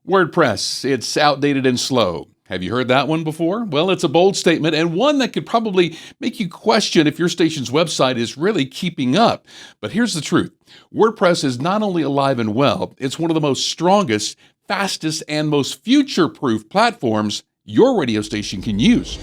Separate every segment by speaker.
Speaker 1: WordPress, it's outdated and slow. Have you heard that one before? Well, it's a bold statement and one that could probably make you question if your station's website is really keeping up. But here's the truth. WordPress is not only alive and well, it's one of the most strongest, fastest, and most future-proof platforms your radio station can use.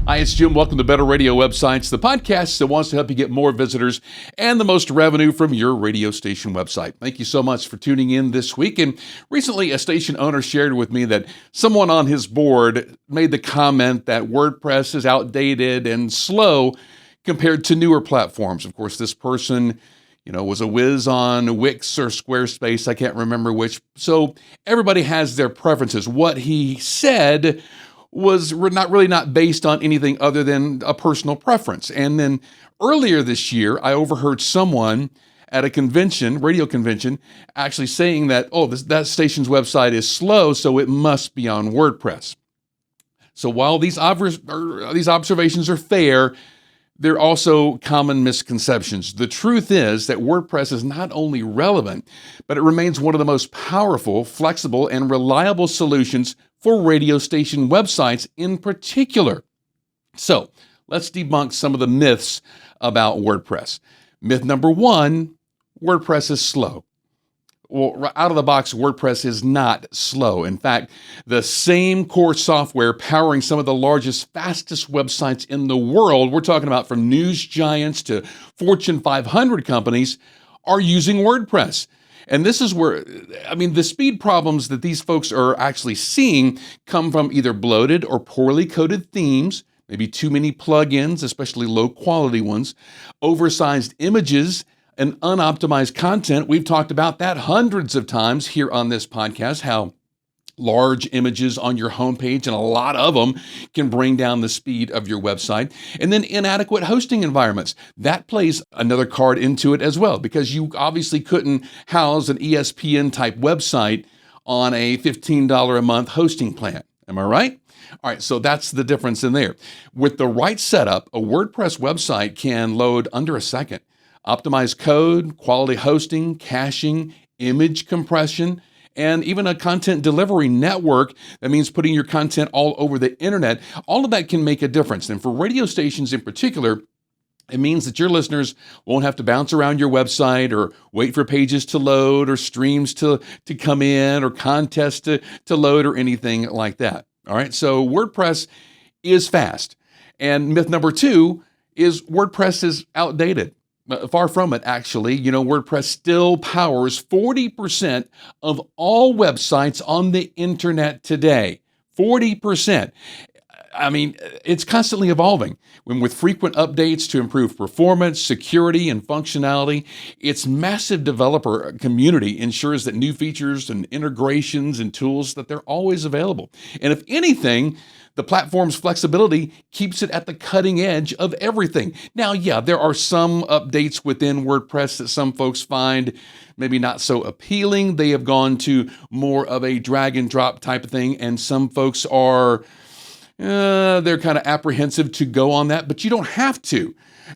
Speaker 1: Hi, it's Jim. Welcome to Better Radio Websites, the podcast that wants to help you get more visitors and the most revenue from your radio station website. Thank you so much for tuning in this week. And recently, a station owner shared with me that someone on his board made the comment that WordPress is outdated and slow compared to newer platforms. Of course, this person was a whiz on Wix or Squarespace. I can't remember which. So everybody has their preferences. What he said was not based on anything other than a personal preference. And then earlier this year, I overheard someone at a convention, radio convention, actually saying that, that station's website is slow, so it must be on WordPress. So while these observations are fair, they're also common misconceptions. The truth is that WordPress is not only relevant, but it remains one of the most powerful, flexible, and reliable solutions for radio station websites in particular. So let's debunk some of the myths about WordPress. Myth number one, WordPress is slow. Well, out of the box, WordPress is not slow. In fact, the same core software powering some of the largest, fastest websites in the world, we're talking about from news giants to Fortune 500 companies, are using WordPress. And this is where, the speed problems that these folks are actually seeing come from either bloated or poorly coded themes, maybe too many plugins, especially low quality ones, oversized images, and unoptimized content. We've talked about that hundreds of times here on this podcast, how large images on your homepage, and a lot of them, can bring down the speed of your website. And then inadequate hosting environments. That plays another card into it as well, because you obviously couldn't house an ESPN type website on a $15 a month hosting plan. Am I right? All right, so that's the difference in there. With the right setup, a WordPress website can load under a second. Optimized code, quality hosting, caching, image compression, and even a content delivery network. That means putting your content all over the internet. All of that can make a difference. And for radio stations in particular, it means that your listeners won't have to bounce around your website or wait for pages to load or streams to come in or contests to load or anything like that. All right, so WordPress is fast. And myth number two is WordPress is outdated. Far from it, actually. WordPress still powers 40% of all websites on the internet today. 40%. It's constantly evolving. With frequent updates to improve performance, security, and functionality, its massive developer community ensures that new features and integrations and tools, that they're always available. And if anything, the platform's flexibility keeps it at the cutting edge of everything. Now, yeah, there are some updates within WordPress that some folks find maybe not so appealing. They have gone to more of a drag and drop type of thing, and some folks are they're kind of apprehensive to go on that, but you don't have to.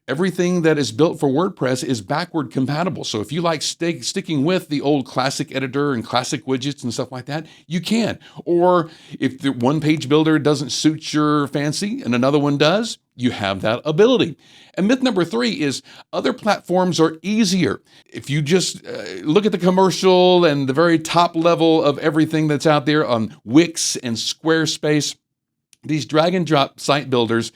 Speaker 1: Everything that is built for WordPress is backward compatible. So if you like sticking with the old classic editor and classic widgets and stuff like that, you can. Or if the one page builder doesn't suit your fancy and another one does, you have that ability. And myth number three is other platforms are easier. If you just look at the commercial and the very top level of everything that's out there on Wix and Squarespace, these drag and drop site builders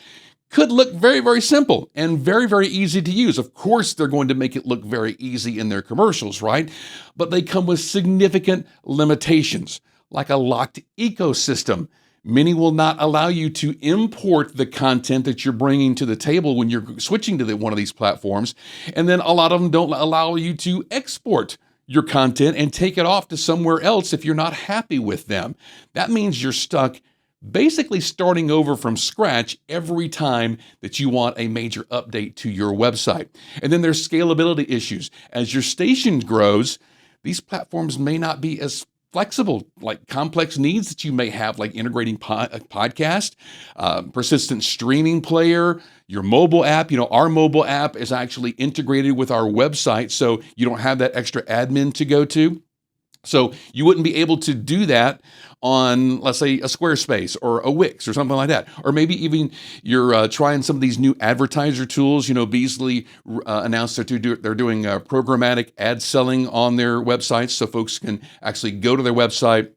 Speaker 1: could look very, very simple and very, very easy to use. Of course, they're going to make it look very easy in their commercials, right? But they come with significant limitations, like a locked ecosystem. Many will not allow you to import the content that you're bringing to the table when you're switching to one of these platforms. And then a lot of them don't allow you to export your content and take it off to somewhere else if you're not happy with them. That means you're stuck basically starting over from scratch every time that you want a major update to your website. And then there's scalability issues. As your station grows, these platforms may not be as flexible, like complex needs that you may have, like integrating a podcast, persistent streaming player, your mobile app. Our mobile app is actually integrated with our website, so you don't have that extra admin to go to. So you wouldn't be able to do that on, let's say, a Squarespace or a Wix or something like that. Or maybe even you're trying some of these new advertiser tools. Beasley announced that they're doing programmatic ad selling on their websites, so folks can actually go to their website,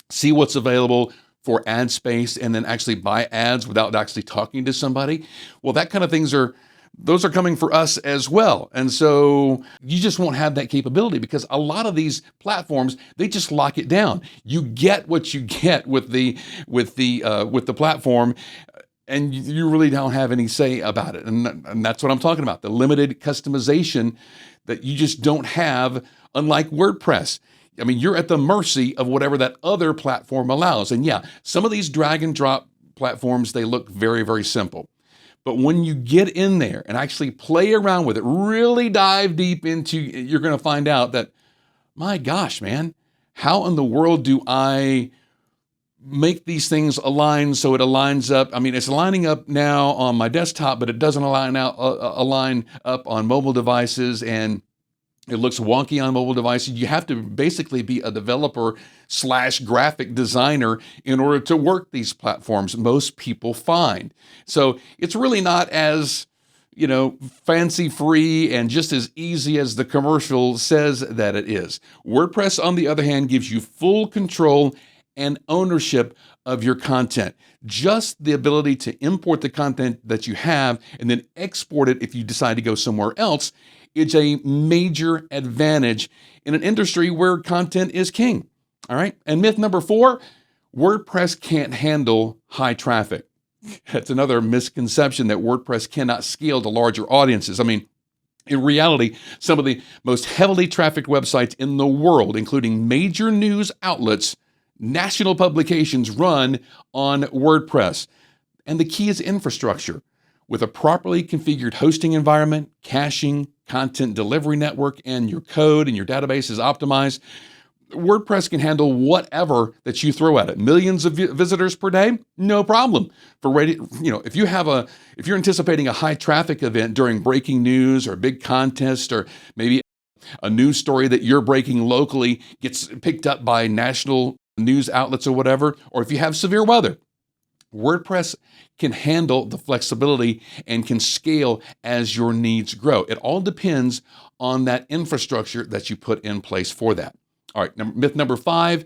Speaker 1: see what's available for ad space, and then actually buy ads without actually talking to somebody. Well, that kind of those are coming for us as well. And so you just won't have that capability because a lot of these platforms, they just lock it down. You get what you get with the platform, and you really don't have any say about it. And that's what I'm talking about, the limited customization that you just don't have, unlike WordPress. I mean, you're at the mercy of whatever that other platform allows. And yeah, some of these drag and drop platforms, they look very, very simple. But when you get in there and actually play around with it, really dive deep into, you're going to find out that, my gosh, man, how in the world do I make these things align so it aligns up? I mean, it's lining up now on my desktop, but it doesn't align up on mobile devices, and it looks wonky on mobile devices. You have to basically be a developer/graphic designer in order to work these platforms, most people find. So it's really not as, fancy free and just as easy as the commercial says that it is. WordPress, on the other hand, gives you full control and ownership of your content. Just the ability to import the content that you have and then export it if you decide to go somewhere else. It's a major advantage in an industry where content is king. All right. And myth number 4, WordPress can't handle high traffic. That's another misconception, that WordPress cannot scale to larger audiences. I mean, in reality, some of the most heavily trafficked websites in the world, including major news outlets, national publications, run on WordPress. And the key is infrastructure. With a properly configured hosting environment, caching, content delivery network, and your code and your database is optimized, WordPress can handle whatever that you throw at it. Millions of visitors per day, no problem. If you're anticipating a high traffic event during breaking news or a big contest, or maybe a news story that you're breaking locally gets picked up by national news outlets or whatever, or if you have severe weather, WordPress can handle the flexibility and can scale as your needs grow. It all depends on that infrastructure that you put in place for that. All right, myth number 5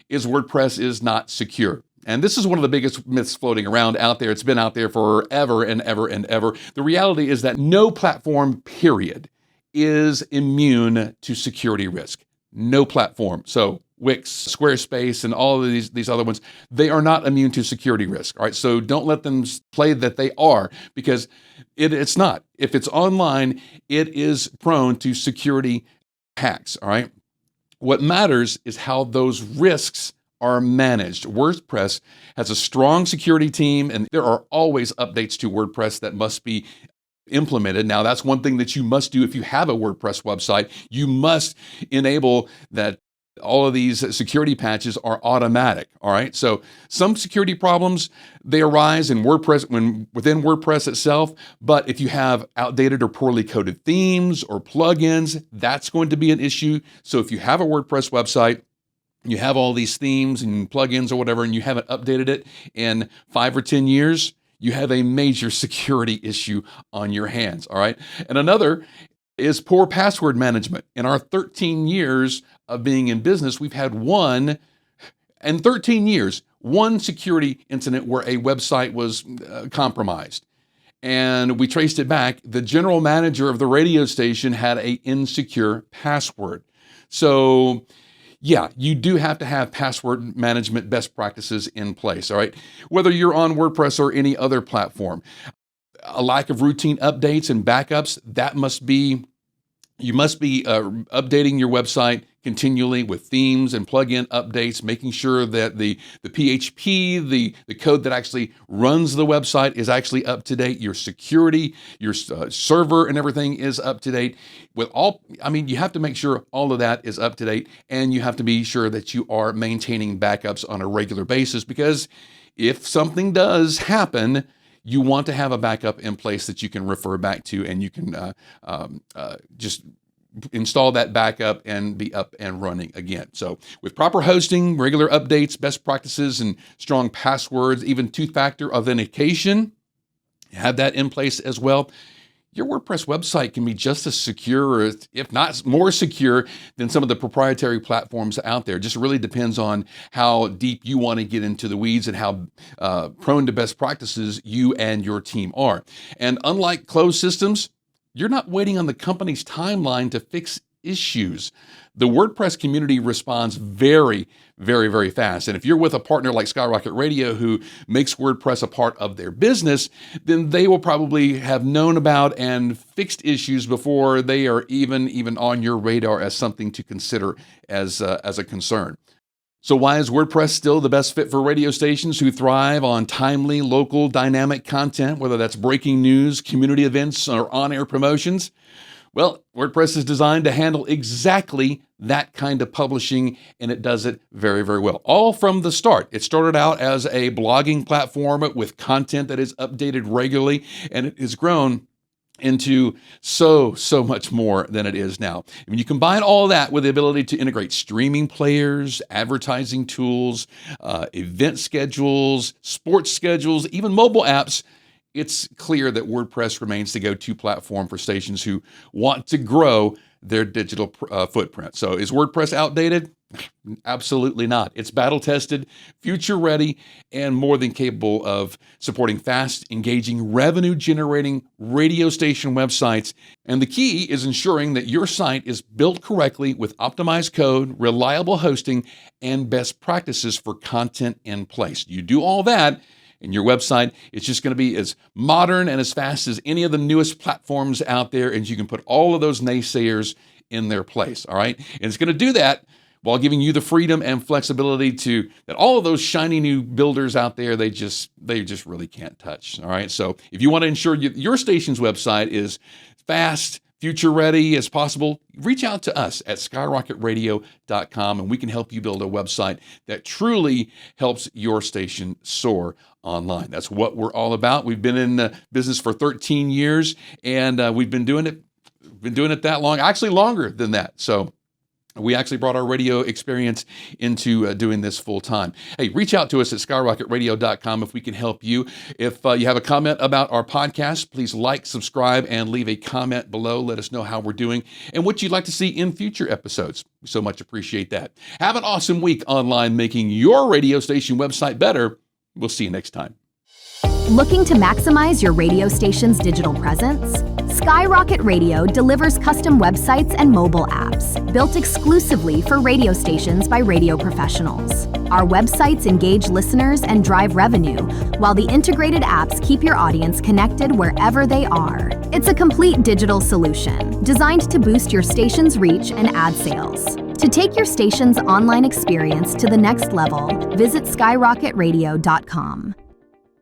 Speaker 1: is WordPress is not secure. And this is one of the biggest myths floating around out there. It's been out there forever and ever and ever. The reality is that no platform, period, is immune to security risk. No platform. So Wix, Squarespace, and all of these other ones, they are not immune to security risk. All right, so don't let them play that they are, because it's not. If it's online, it is prone to security hacks. All right, what matters is how those risks are managed. WordPress has a strong security team, and there are always updates to WordPress that must be implemented. Now, that's one thing that you must do if you have a WordPress website. You must enable that all of these security patches are automatic. All right. So some security problems, they arise in WordPress within WordPress itself. But if you have outdated or poorly coded themes or plugins, that's going to be an issue. So if you have a WordPress website, you have all these themes and plugins or whatever, and you haven't updated it in 5 or 10 years, you have a major security issue on your hands. All right. And another is poor password management. In our 13 years of being in business, we've had one security incident where a website was compromised. And we traced it back. The general manager of the radio station had an insecure password. So yeah, you do have to have password management best practices in place, all right? Whether you're on WordPress or any other platform. A lack of routine updates and backups, that must be You must be updating your website continually with themes and plugin updates, making sure that the PHP, the code that actually runs the website is actually up to date. Your security, your server and everything is up to date. You have to make sure all of that is up to date, and you have to be sure that you are maintaining backups on a regular basis, because if something does happen, you want to have a backup in place that you can refer back to, and you can just install that backup and be up and running again. So with proper hosting, regular updates, best practices, and strong passwords, even two-factor authentication, have that in place as well, your WordPress website can be just as secure, or if not more secure, than some of the proprietary platforms out there. It just really depends on how deep you want to get into the weeds and how prone to best practices you and your team are. And unlike closed systems, you're not waiting on the company's timeline to fix issues. The WordPress community responds very, very, very fast. And if you're with a partner like Skyrocket Radio who makes WordPress a part of their business, then they will probably have known about and fixed issues before they are even on your radar as something to consider as a concern. So why is WordPress still the best fit for radio stations who thrive on timely, local, dynamic content, whether that's breaking news, community events, or on-air promotions? Well, WordPress is designed to handle exactly that kind of publishing, and it does it very, very well. All from the start. It started out as a blogging platform with content that is updated regularly, and it has grown into so much more than it is now. When you combine all that with the ability to integrate streaming players, advertising tools, event schedules, sports schedules, even mobile apps, it's clear that WordPress remains the go-to platform for stations who want to grow their digital footprint. So is WordPress outdated? Absolutely not. It's battle-tested, future-ready, and more than capable of supporting fast, engaging, revenue-generating radio station websites. And the key is ensuring that your site is built correctly with optimized code, reliable hosting, and best practices for content in place. You do all that, and your website is just going to be as modern and as fast as any of the newest platforms out there, and you can put all of those naysayers in their place, all right? And it's going to do that while giving you the freedom and flexibility that all of those shiny new builders out there, they just really can't touch, all right? So if you want to ensure your station's website is fast, future-ready as possible, reach out to us at skyrocketradio.com, and we can help you build a website that truly helps your station soar online. That's what we're all about. We've been in business for 13 years, and we've been doing it that long, actually longer than that. So we actually brought our radio experience into doing this full time. Hey, reach out to us at skyrocketradio.com if we can help you. If you have a comment about our podcast, please like, subscribe, and leave a comment below. Let us know how we're doing and what you'd like to see in future episodes. We so much appreciate that. Have an awesome week online making your radio station website better. We'll see you next time.
Speaker 2: Looking to maximize your radio station's digital presence? Skyrocket Radio delivers custom websites and mobile apps built exclusively for radio stations by radio professionals. Our websites engage listeners and drive revenue, while the integrated apps keep your audience connected wherever they are. It's a complete digital solution designed to boost your station's reach and ad sales. To take your station's online experience to the next level, visit skyrocketradio.com.